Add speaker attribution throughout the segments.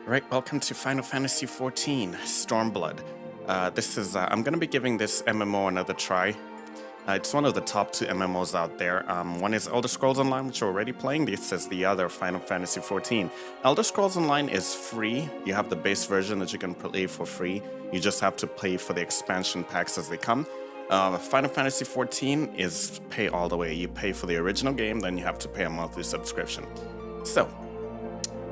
Speaker 1: Right, welcome to Final Fantasy XIV, Stormblood. I'm going to be giving this MMO another try. It's one of the top two MMOs out there. One is Elder Scrolls Online, which you're already playing. This is the other, Final Fantasy XIV. Elder Scrolls Online is free. You have the base version that you can play for free. You just have to pay for the expansion packs as they come. Final Fantasy XIV is pay all the way. You pay for the original game, then you have to pay a monthly subscription. So,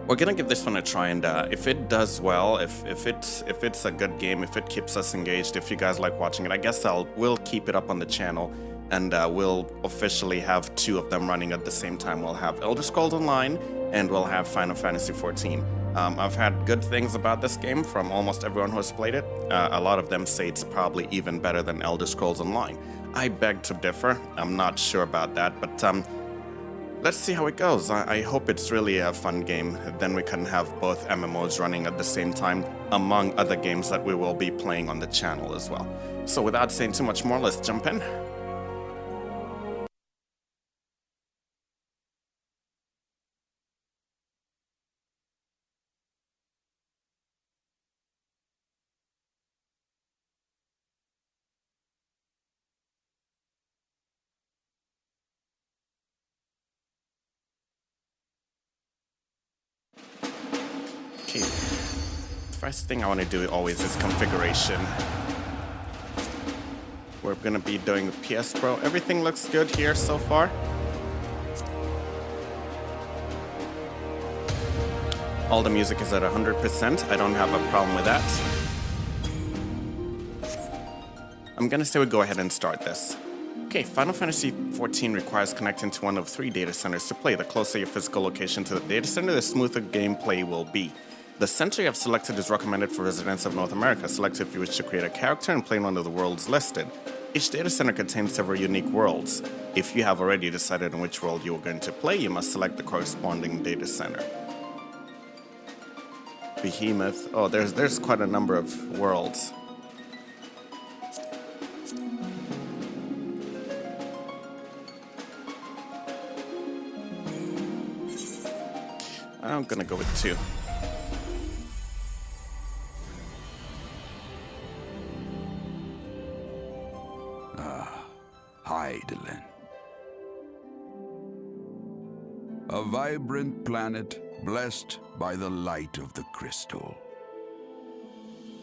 Speaker 1: we're gonna give this one a try, and if it does well, if it's a good game, if it keeps us engaged, if you guys like watching it, I guess we'll keep it up on the channel, and we'll officially have two of them running at the same time. We'll have Elder Scrolls Online, and we'll have Final Fantasy XIV. I've had good things about this game from almost everyone who has played it. A lot of them say it's probably even better than Elder Scrolls Online. I beg to differ. I'm not sure about that, but let's see how it goes. I hope it's really a fun game. Then we can have both MMOs running at the same time, among other games that we will be playing on the channel as well. So without saying too much more, let's jump in. Okay, first thing I want to do always is configuration. We're going to be doing the PS Pro. Everything looks good here so far. All the music is at 100%. I don't have a problem with that. I'm going to say we go ahead and start this. Okay, Final Fantasy XIV requires connecting to one of 3 data centers to play. The closer your physical location to the data center, the smoother gameplay will be. The center you have selected is recommended for residents of North America. Select if you wish to create a character and play one of the worlds listed. Each data center contains several unique worlds. If you have already decided on which world you are going to play, you must select the corresponding data center. Behemoth. Oh, there's quite a number of worlds. I'm gonna go with 2.
Speaker 2: Hydaelyn. A vibrant planet blessed by the light of the crystal.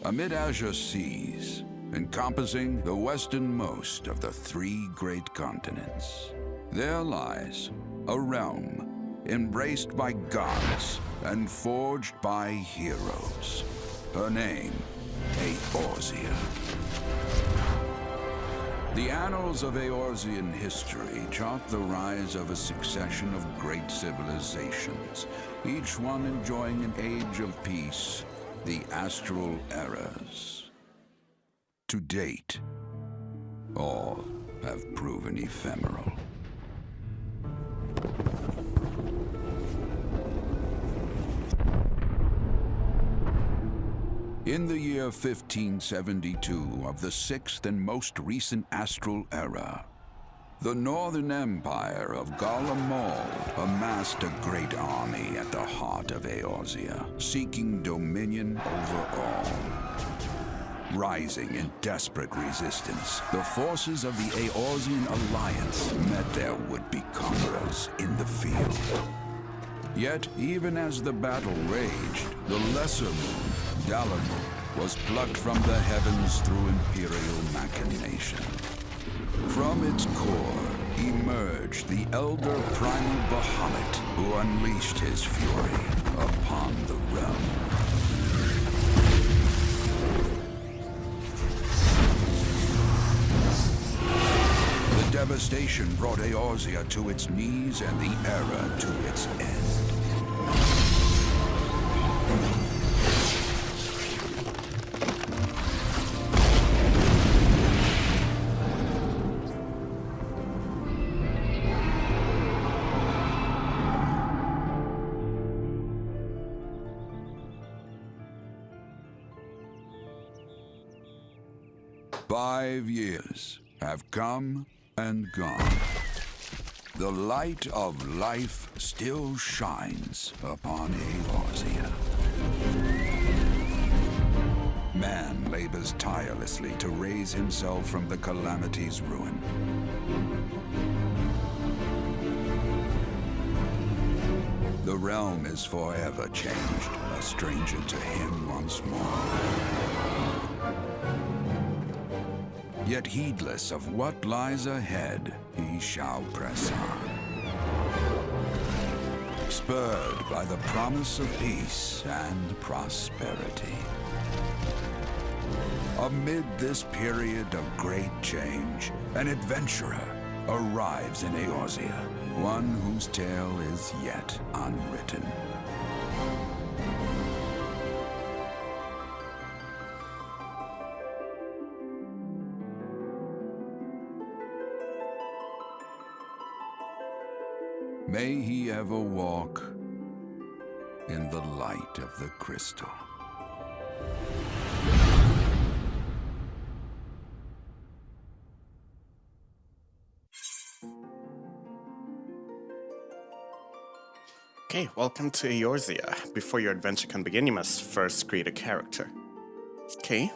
Speaker 2: Amid azure seas, encompassing the westernmost of the 3 great continents, there lies a realm embraced by gods and forged by heroes. Her name, Eorzea. The annals of Eorzean history chart the rise of a succession of great civilizations, each one enjoying an age of peace, the Astral Eras. To date, all have proven ephemeral. In the year 1572 of the 6th and most recent Astral Era, the Northern Empire of Garlean amassed a great army at the heart of Eorzea, seeking dominion over all. Rising in desperate resistance, the forces of the Eorzean Alliance met their would-be conquerors in the field. Yet, even as the battle raged, the lesser moon, Bahamut, was plucked from the heavens through imperial machination. From its core emerged the elder primal Bahamut, who unleashed his fury upon the realm. The devastation brought Eorzea to its knees and the era to its end. 5 years have come and gone. The light of life still shines upon Eorzea. Man labors tirelessly to raise himself from the Calamity's ruin. The realm is forever changed, a stranger to him once more. Yet heedless of what lies ahead, he shall press on. Spurred by the promise of peace and prosperity. Amid this period of great change, an adventurer arrives in Eorzea, one whose tale is yet unwritten. May he ever walk in the light of the crystal.
Speaker 1: Okay, welcome to Eorzea. Before your adventure can begin, you must first create a character. Okay.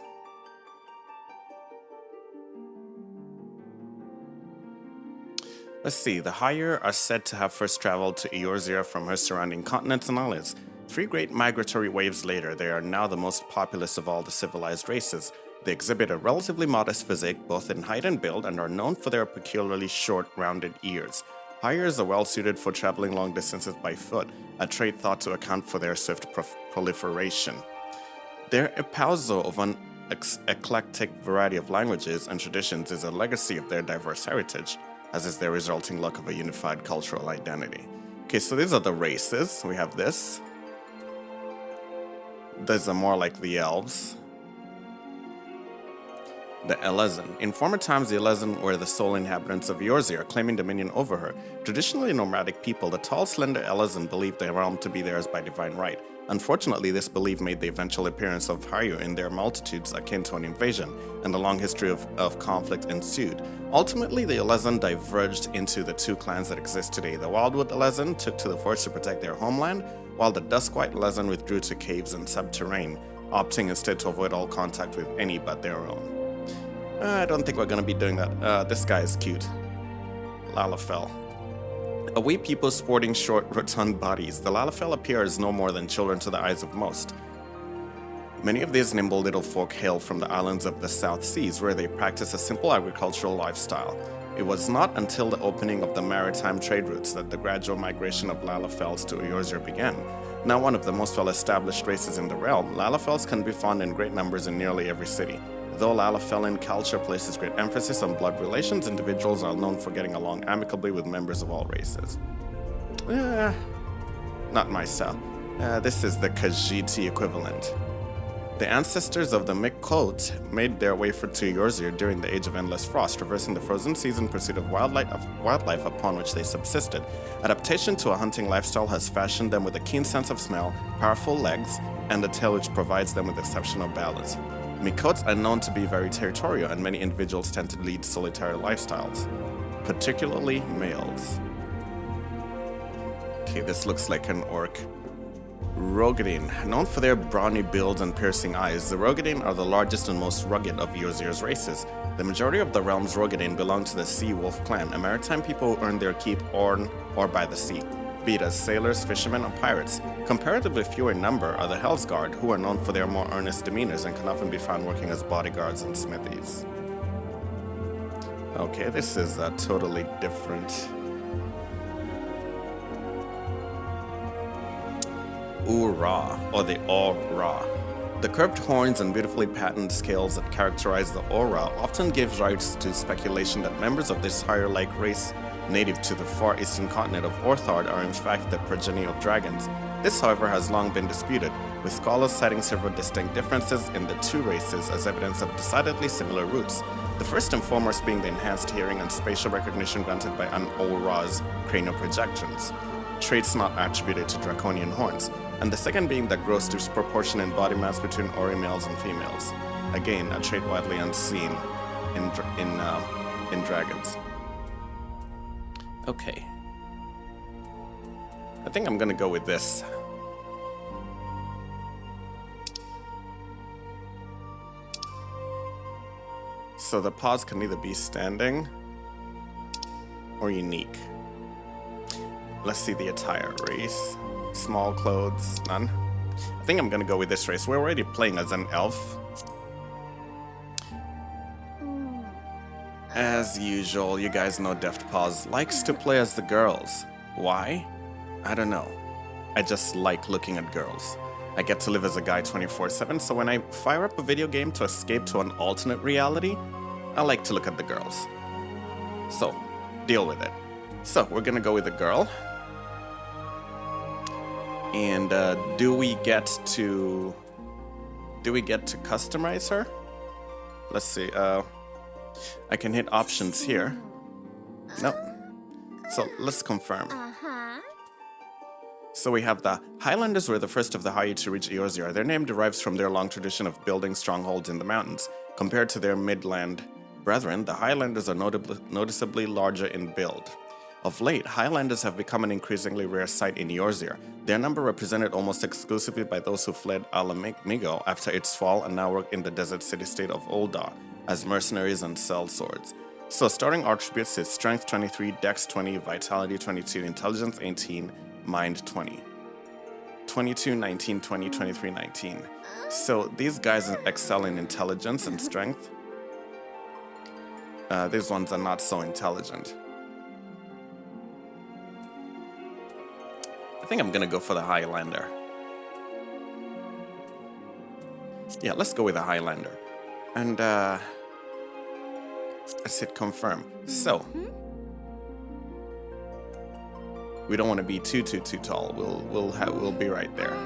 Speaker 1: Let's see, the Higher are said to have first traveled to Eorzea from her surrounding continents and islands. 3 great migratory waves later, they are now the most populous of all the civilized races. They exhibit a relatively modest physique, both in height and build, and are known for their peculiarly short, rounded ears. Hyers are well suited for traveling long distances by foot, a trait thought to account for their swift proliferation. Their espousal of an eclectic variety of languages and traditions is a legacy of their diverse heritage, as is their resulting look of a unified cultural identity. Okay, so these are the races. We have this. These are more like the elves. The Elezen. In former times, the Elezen were the sole inhabitants of Eorzea, claiming dominion over her. Traditionally nomadic people, the tall, slender Elezen believed the realm to be theirs by divine right. Unfortunately, this belief made the eventual appearance of Haiyu in their multitudes akin to an invasion, and a long history of conflict ensued. Ultimately, the Elezen diverged into the 2 clans that exist today. The Wildwood Elezen took to the forest to protect their homeland, while the Duskwhite Elezen withdrew to caves and subterrane, opting instead to avoid all contact with any but their own. I don't think we're gonna be doing that. This guy is cute. Lalafell. A wee people sporting short, rotund bodies, the Lalafell appear as no more than children to the eyes of most. Many of these nimble little folk hail from the islands of the South Seas, where they practice a simple agricultural lifestyle. It was not until the opening of the maritime trade routes that the gradual migration of Lalafells to Eorzea began. Now one of the most well-established races in the realm, Lalafells can be found in great numbers in nearly every city. Though Lalafellan culture places great emphasis on blood relations, individuals are known for getting along amicably with members of all races. Not my style. This is the Khajiiti equivalent. The ancestors of the Miqote made their way to Eorzea during the Age of Endless Frost, traversing the frozen seas in pursuit of wildlife upon which they subsisted. Adaptation to a hunting lifestyle has fashioned them with a keen sense of smell, powerful legs, and a tail which provides them with exceptional balance. Miqotes are known to be very territorial, and many individuals tend to lead solitary lifestyles, particularly males. Okay, this looks like an orc. Rogadin. Known for their brawny builds and piercing eyes, the Rogadin are the largest and most rugged of Eorzea's races. The majority of the realm's Rogadin belong to the Sea Wolf clan, a maritime people who earn their keep on or by the sea, be it as sailors, fishermen, or pirates. Comparatively fewer in number are the Hellsguard, who are known for their more earnest demeanors and can often be found working as bodyguards and smithies. Okay, this is totally different. Ura, or the Aura. The curved horns and beautifully patterned scales that characterize the Aura often give rise to speculation that members of this higher-like race native to the far eastern continent of Othard are in fact the progeny of dragons. This, however, has long been disputed, with scholars citing several distinct differences in the 2 races as evidence of decidedly similar roots. The first and foremost being the enhanced hearing and spatial recognition granted by an Aura's cranial projections, traits not attributed to draconian horns, and the second being the gross disproportion in body mass between Ori males and females, again a trait widely unseen in dragons. Okay. I think I'm gonna go with this. So the paws can either be standing or unique. Let's see the attire. Race, small clothes, none. I think I'm gonna go with this race. We're already playing as an elf. As usual, you guys know Deft Paws likes to play as the girls. Why? I don't know. I just like looking at girls. I get to live as a guy 24/7, so when I fire up a video game to escape to an alternate reality, I like to look at the girls. So, deal with it. So, we're gonna go with a girl. And do we get to customize her? Let's see. I can hit options here. Nope. So let's confirm. So we have the Highlanders were the first of the Haiyu to reach Eorzea. Their name derives from their long tradition of building strongholds in the mountains. Compared to their midland brethren, the Highlanders are noticeably larger in build. Of late, Highlanders have become an increasingly rare sight in Eorzea. Their number represented almost exclusively by those who fled Ala Mhigo after its fall and now work in the desert city-state of Othard as mercenaries and sell swords. So starting attributes is Strength 23, Dex 20, Vitality 22, Intelligence 18, Mind 20. 22, 19, 20, 23, 19. So these guys excel in intelligence and strength. These ones are not so intelligent. I think I'm gonna go for the Highlander. Yeah, let's go with the Highlander. And let's hit confirm. So we don't want to be too tall. We'll be right there.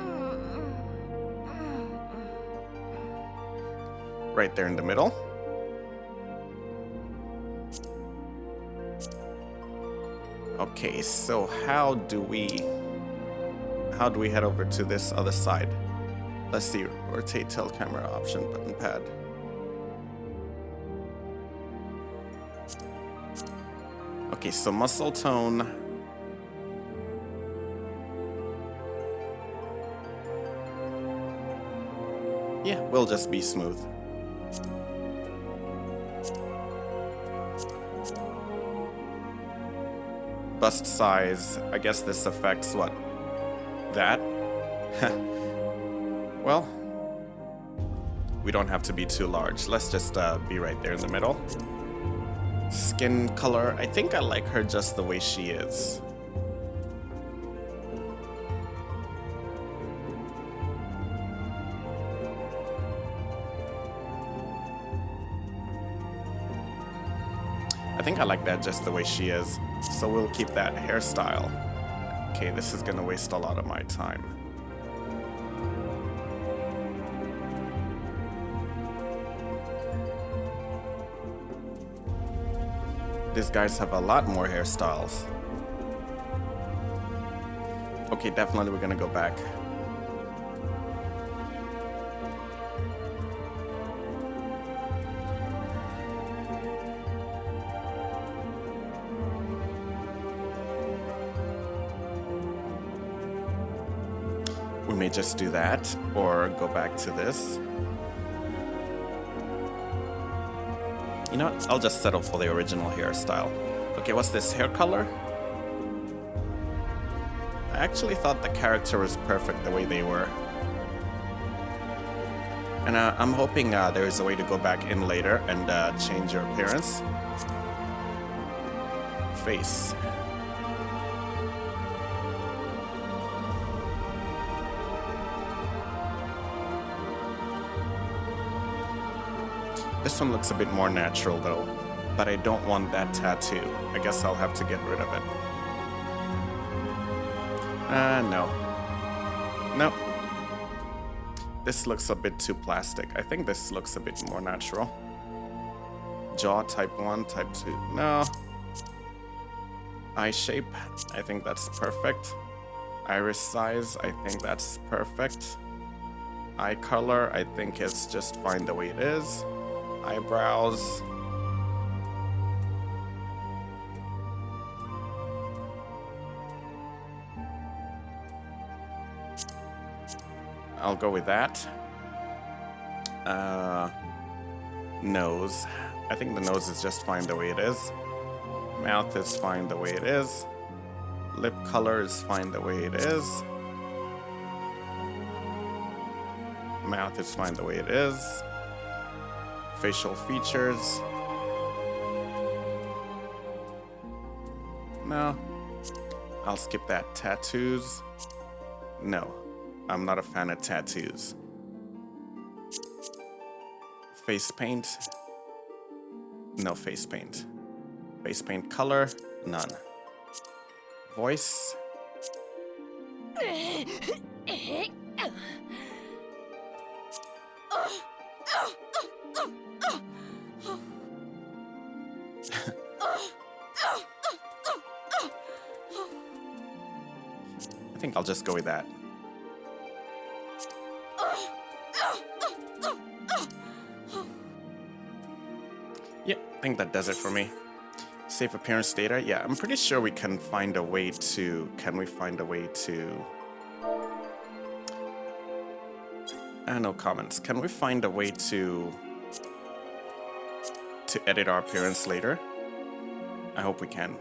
Speaker 1: Right there in the middle. Okay, so how do we head over to this other side? Let's see, rotate tilt camera option button pad. Okay, so muscle tone. Yeah, we'll just be smooth. Bust size, I guess this affects what? That? Well, we don't have to be too large. Let's just be right there in the middle. Skin color, I think I like her just the way she is. I think I like that just the way she is. So we'll keep that hairstyle. Okay, this is gonna waste a lot of my time. These guys have a lot more hairstyles. Okay, definitely we're gonna go back. We may just do that, or go back to this. You know what? I'll just settle for the original hairstyle. Okay, what's this hair color? I actually thought the character was perfect the way they were. And I'm hoping there is a way to go back in later and change your appearance. Face. This one looks a bit more natural though, but I don't want that tattoo. I guess I'll have to get rid of it. No. Nope. This looks a bit too plastic. I think this looks a bit more natural. Jaw, type 1, type 2. No. Eye shape, I think that's perfect. Iris size, I think that's perfect. Eye color, I think it's just fine the way it is. Eyebrows. I'll go with that. Nose. I think the nose is just fine the way it is. Mouth is fine the way it is. Lip color is fine the way it is. Mouth is fine the way it is. Facial features. No. I'll skip that. Tattoos. No. I'm not a fan of tattoos. Face paint. No face paint. Face paint color. None. Voice. I think I'll just go with that. Yep, I think that does it for me. Save appearance data. Yeah, I'm pretty sure we can find a way to... Can we find a way to... no comments. Can we find a way to edit our appearance later? I hope we can.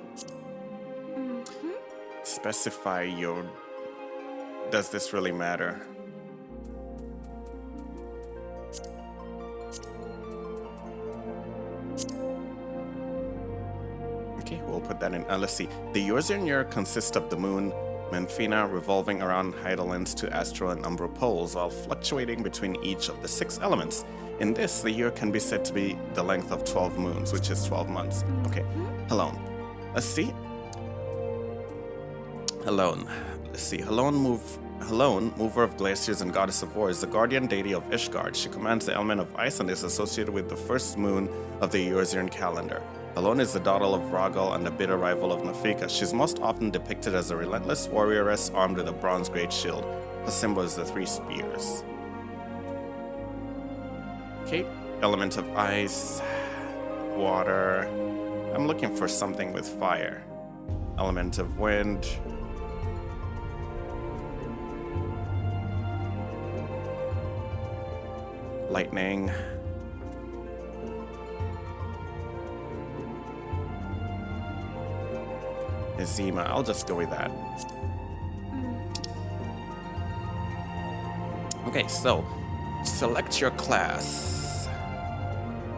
Speaker 1: Specify your... Does this really matter? Okay, we'll put that in. Let's see. The Eorzean year consists of the moon, Menfina, revolving around Heidelins to astral and umbral poles while fluctuating between each of the 6 elements. In this, the year can be said to be the length of 12 moons, which is 12 months. Okay, Helon. Let's see. Helon. Let's see. Helon, mover of glaciers and goddess of war, is the guardian deity of Ishgard. She commands the element of ice and is associated with the first moon of the Eorzean calendar. Helon is the daughter of Ragal and the bitter rival of Nafika. She's most often depicted as a relentless warrioress armed with a bronze great shield. Her symbol is the 3 spears. Okay, element of ice, water. I'm looking for something with fire. Element of wind. Lightning. Azima, I'll just go with that. Okay, so select your class.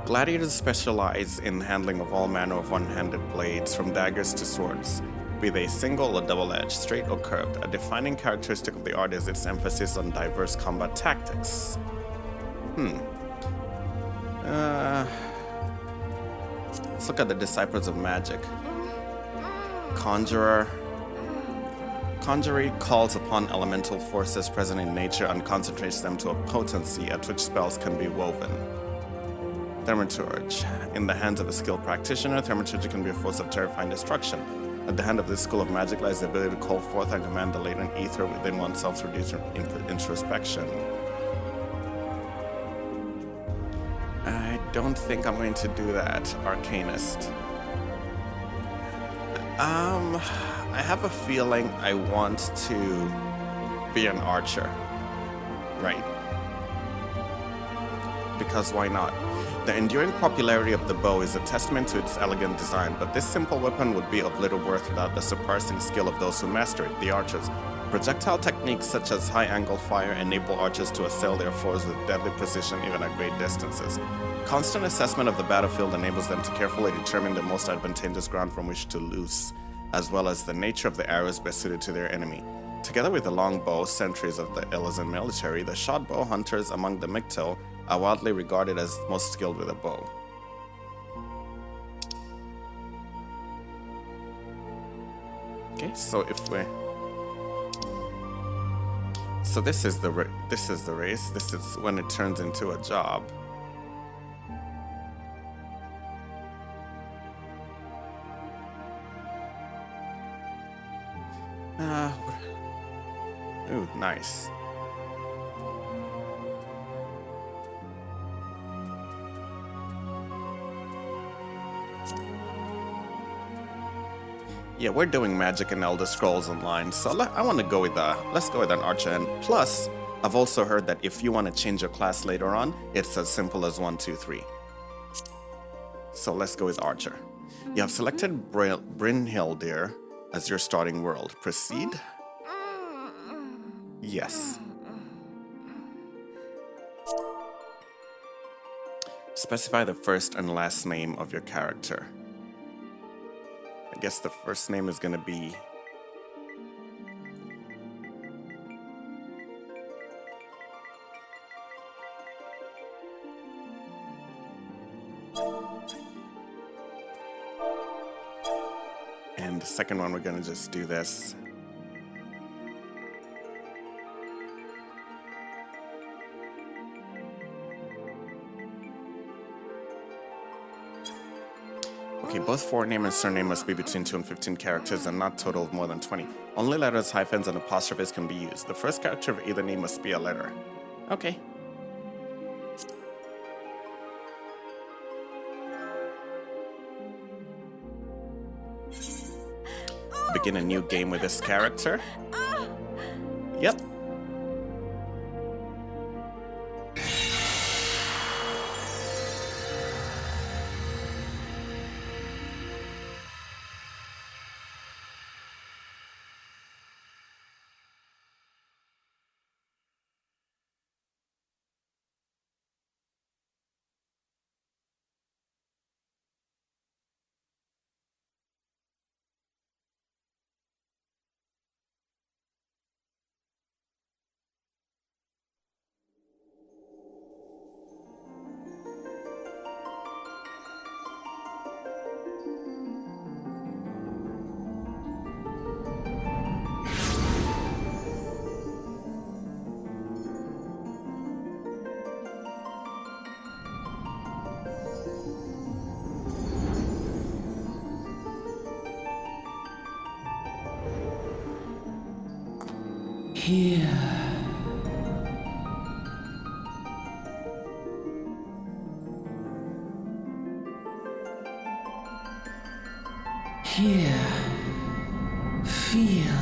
Speaker 1: Gladiators specialize in handling of all manner of one-handed blades, from daggers to swords, be they single or double-edged, straight or curved. A defining characteristic of the art is its emphasis on diverse combat tactics. Let's look at the Disciples of Magic. Conjurer. Conjurer calls upon elemental forces present in nature and concentrates them to a potency at which spells can be woven. Thaumaturge. In the hands of a skilled practitioner, thaumaturgy can be a force of terrifying destruction. At the hand of this school of magic lies the ability to call forth and command the latent ether within oneself through introspection. I don't think I'm going to do that, Arcanist. I have a feeling I want to be an archer. Right. Because why not? The enduring popularity of the bow is a testament to its elegant design, but this simple weapon would be of little worth without the surpassing skill of those who master it, the archers. Projectile techniques such as high-angle fire enable archers to assail their foes with deadly precision even at great distances. Constant assessment of the battlefield enables them to carefully determine the most advantageous ground from which to loose, as well as the nature of the arrows best suited to their enemy. Together with the long bow sentries of the Elysian military, the short bow hunters among the Micto are widely regarded as most skilled with a bow. Okay, so if we... So this is the race. This is when it turns into a job. Ooh, nice. Yeah, we're doing magic in Elder Scrolls Online, so I want to go with let's go with an archer. And plus, I've also heard that if you want to change your class later on, it's as simple as 1, 2, 3. So let's go with Archer. You have selected Brynhildir as your starting world. Proceed? Yes. Specify the first and last name of your character. I guess the first name is gonna be... And the second one, we're gonna just do this. Okay, both forename and surname must be between 2 and 15 characters and not total of more than 20. Only letters, hyphens, and apostrophes can be used. The first character of either name must be a letter. Okay. Begin a new game with this character. Yep.
Speaker 3: Here. Here. Feel.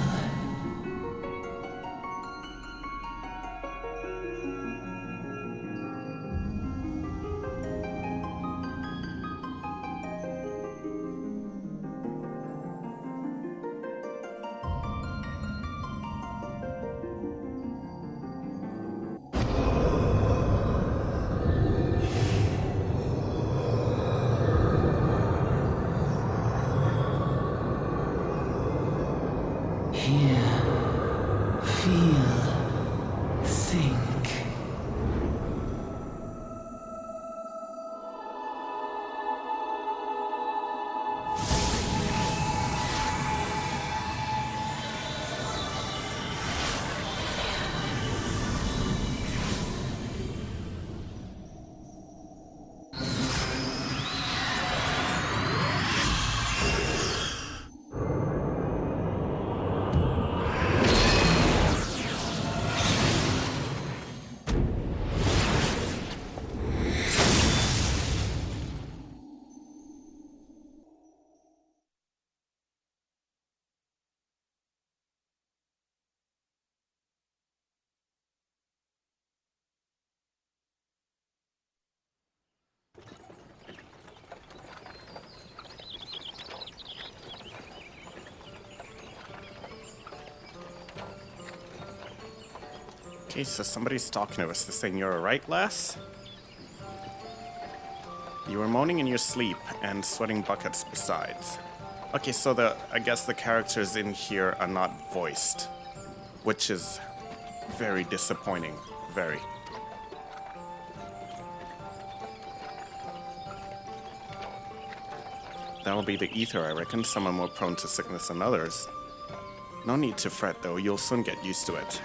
Speaker 1: Okay, so somebody's talking to us. They're saying you're alright, lass? You were moaning in your sleep and sweating buckets besides. Okay, so I guess the characters in here are not voiced, which is very disappointing. Very. That'll be the ether, I reckon. Some are more prone to sickness than others. No need to fret, though. You'll soon get used to it.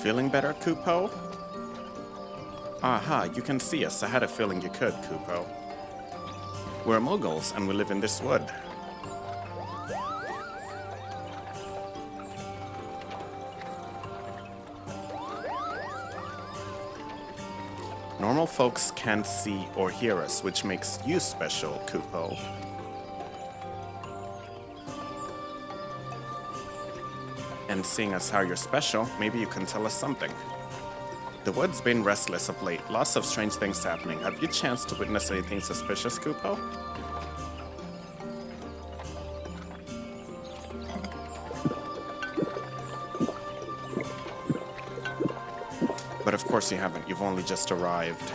Speaker 1: Feeling better, Kupo? Aha, you can see us. I had a feeling you could, Kupo. We're Moguls, and we live in this wood. Normal folks can't see or hear us, which makes you special, Kupo. And seeing as how you're special, maybe you can tell us something. The wood's been restless of late, lots of strange things happening. Have you chanced to witness anything suspicious, Kupo? But of course you haven't, you've only just arrived.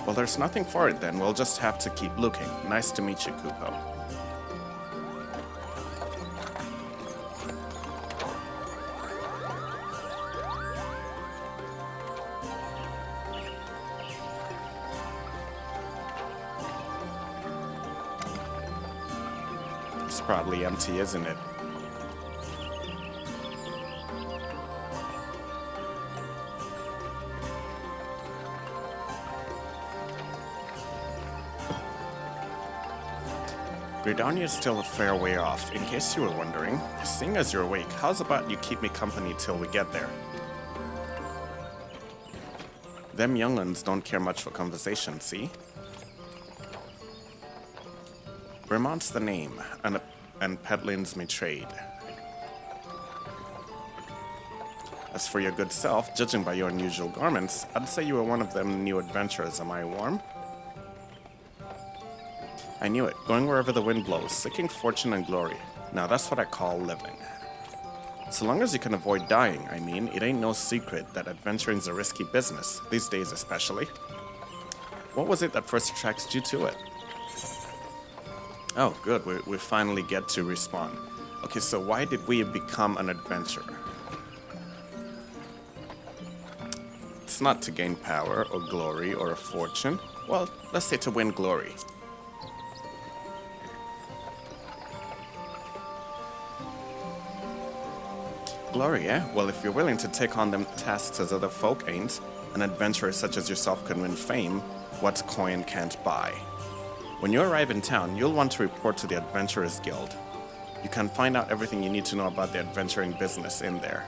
Speaker 1: Well, there's nothing for it then, we'll just have to keep looking. Nice to meet you, Kupo. It's probably empty, isn't it? Gridania is still a fair way off, in case you were wondering. Seeing as you're awake, how's about you keep me company till we get there? Them young'uns don't care much for conversation, see? Vermont's the name, and Pedlin's me trade. As for your good self, judging by your unusual garments, I'd say you were one of them new adventurers, am I warm? I knew it, going wherever the wind blows, seeking fortune and glory. Now that's what I call living. So long as you can avoid dying, I mean, it ain't no secret that adventuring's a risky business, these days especially. What was it that first attracted you to it? Oh, good, we finally get to respawn. Okay, so why did we become an adventurer? It's not to gain power, or glory, or a fortune. Well, let's say to win glory. Glory, eh? Well, if you're willing to take on them tasks as other folk ain't, an adventurer such as yourself can win fame, what coin can't buy. When you arrive in town, you'll want to report to the Adventurers Guild. You can find out everything you need to know about the adventuring business in there.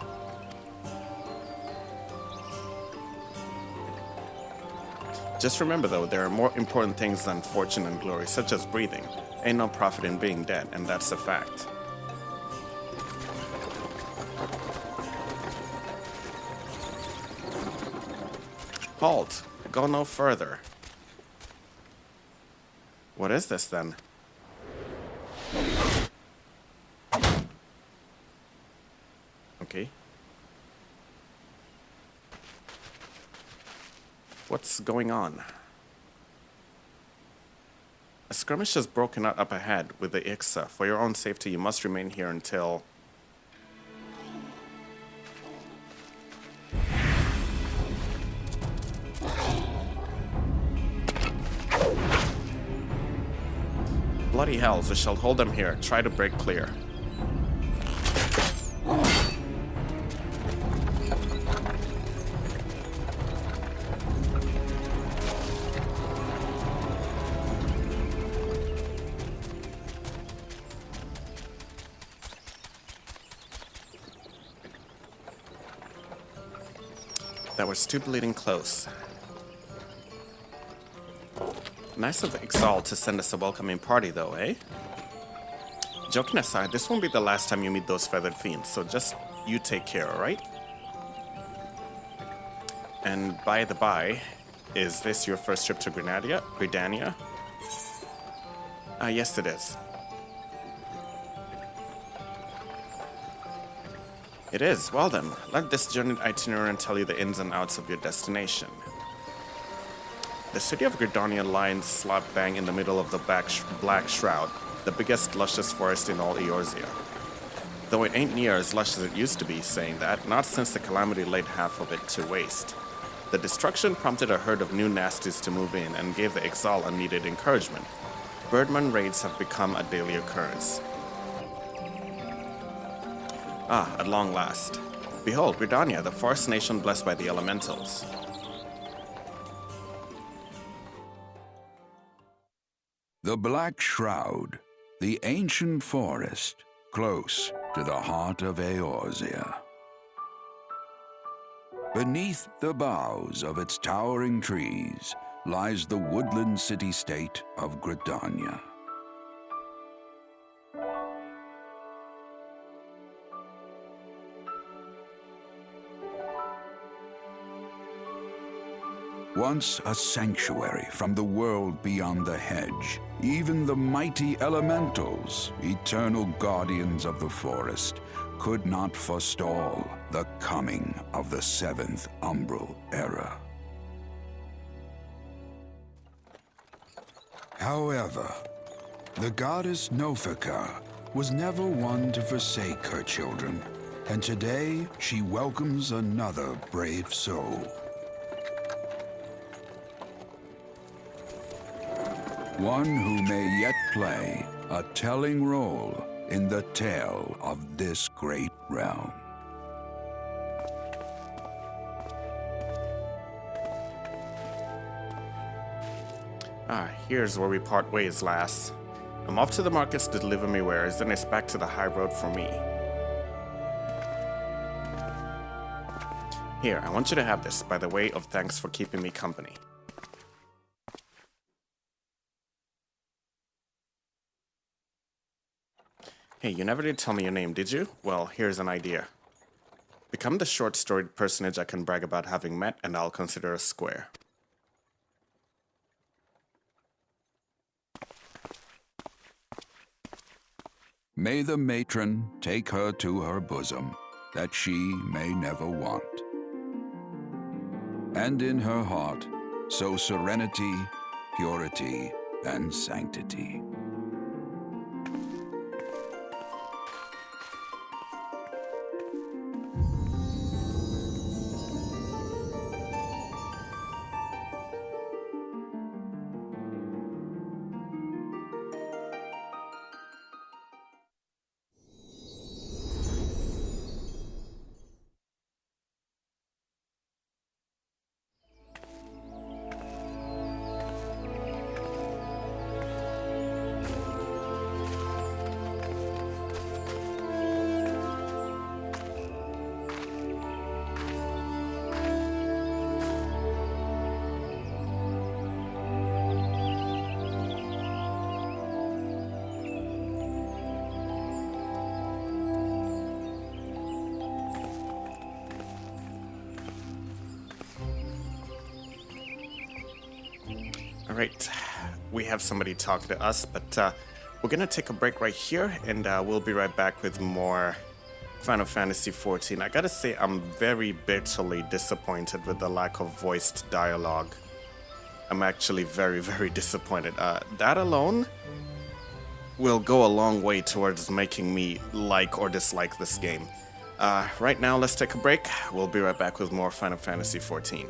Speaker 1: Just remember though, there are more important things than fortune and glory, such as breathing. Ain't no profit in being dead, and that's a fact. Halt! Go no further. What is this then? Okay. What's going on? A skirmish has broken out up ahead with the Ixa. For your own safety, you must remain here until... Bloody hells, we shall hold them here. Try to break clear. That was too bleeding close. Nice of Ixal to send us a welcoming party though, eh? Joking aside, this won't be the last time you meet those feathered fiends, so just you take care, alright? And by the by, is this your first trip to Gridania? Yes it is. It is? Well then, let this journey itinerant tell you the ins and outs of your destination. The city of Gridania lies slap bang in the middle of the Black Shroud, the biggest, luscious forest in all Eorzea. Though it ain't near as lush as it used to be, saying that, not since the Calamity laid half of it to waste. The destruction prompted a herd of new nasties to move in and gave the Ixal unneeded encouragement. Birdman raids have become a daily occurrence. Ah, at long last. Behold, Gridania, the forest nation blessed by the elementals.
Speaker 2: The Black Shroud, the ancient forest, close to the heart of Eorzea. Beneath the boughs of its towering trees lies the woodland city-state of Gridania. Once a sanctuary from the world beyond the hedge, even the mighty elementals, eternal guardians of the forest, could not forestall the coming of the Seventh Umbral Era. However, the goddess Nofika was never one to forsake her children, and today she welcomes another brave soul. One who may yet play a telling role in the tale of this great realm.
Speaker 1: Here's where we part ways, lass. I'm off to the markets to deliver me wares, then it's back to the high road for me. Here, I want you to have this, by the way of thanks for keeping me company. Hey, you never did tell me your name, did you? Well, here's an idea. Become the short-storied personage I can brag about having met, and I'll consider us square.
Speaker 2: May the matron take her to her bosom, that she may never want. And in her heart, sow serenity, purity, and sanctity.
Speaker 1: Alright, we have somebody talking to us, but we're gonna take a break right here, and we'll be right back with more Final Fantasy XIV. I gotta say, I'm very bitterly disappointed with the lack of voiced dialogue. I'm actually very, very disappointed. That alone will go a long way towards making me like or dislike this game. Right now, let's take a break. We'll be right back with more Final Fantasy XIV.